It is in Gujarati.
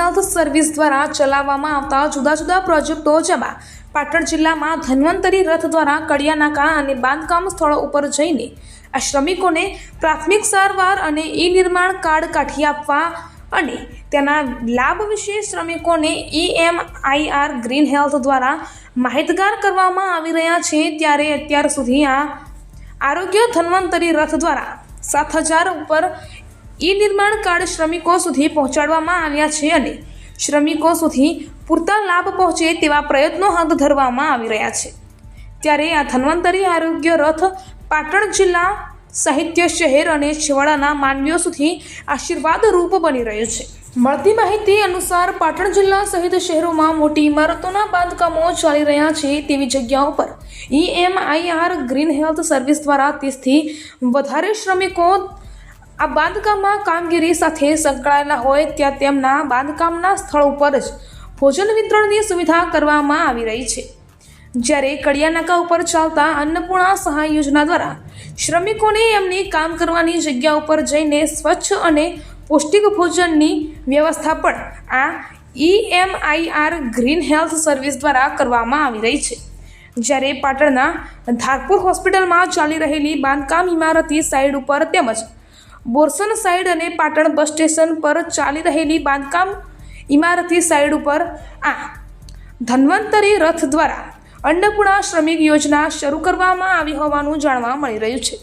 હેલ્થ સર્વિસ દ્વારા ચલાવવામાં આવતા જુદા જુદા પ્રોજેક્ટો, જેમાં પાટણ જિલ્લામાં ધન્વંતરી રથ દ્વારા કડિયા નાકા અને બાંધકામ સ્થળો ઉપર જઈને આ શ્રમિકોને પ્રાથમિક સારવાર અને નિર્માણ કાર્ડ કાઢી આપવા અને તેના લાભ વિશે શ્રમિકોને EMIR ગ્રીન હેલ્થ દ્વારા માહિતગાર કરવામાં આવી રહ્યા છે। ત્યારે અત્યાર સુધી આ આરોગ્ય ધન્વંતરી રથ દ્વારા 7,000 ઉપર નિર્માણ કાર્ડ શ્રમિકો સુધી પહોંચાડવામાં આવ્યા છે અને શ્રમિકો સુધી પૂરતા લાભ પહોંચે તેવા પ્રયત્નો હાથ ધરવામાં આવી રહ્યા છે। ત્યારે આ ધન્વંતરી આરોગ્ય રથ પાટણ જિલ્લા, સાહિત્ય શહેર અને છેવાડાના માનવીઓ સુધી આશીર્વાદ રૂપ બની રહ્યો છે। મળતી માહિતી અનુસાર પાટણ જિલ્લા સહિત શહેરોમાં મોટી ઇમારતોના બાંધકામો ચાલી રહ્યા છે તેવી જગ્યાઓ પર EMIR ગ્રીન હેલ્થ સર્વિસ દ્વારા 30થી વધારે શ્રમિકો આ બાંધકામમાં કામગીરી સાથે સંકળાયેલા હોય ત્યાં તેમના બાંધકામના સ્થળ ઉપર જ ભોજન વિતરણની સુવિધા કરવામાં આવી રહી છે। જ્યારે કડિયા નાકા ઉપર ચાલતા અન્નપૂર્ણા સહાય યોજના દ્વારા શ્રમિકોને એમની કામ કરવાની જગ્યા ઉપર જઈને સ્વચ્છ અને પૌષ્ટિક ભોજનની વ્યવસ્થા પણ આ EMIR ગ્રીન હેલ્થ સર્વિસ દ્વારા કરવામાં આવી રહી છે। જ્યારે પાટણના ધારપુર હોસ્પિટલમાં ચાલી રહેલી બાંધકામ ઇમારતી સાઇડ ઉપર તેમજ બોરસન સાઇડ અને પાટણ બસ સ્ટેશન પર ચાલી રહેલી બાંધકામ ઇમારતી સાઇડ ઉપર આ ધન્વંતરી રથ દ્વારા અન્નપૂર્ણા શ્રમિક યોજના શરૂ કરવામાં આવી હોવાનું જાણવા મળી રહ્યું છે।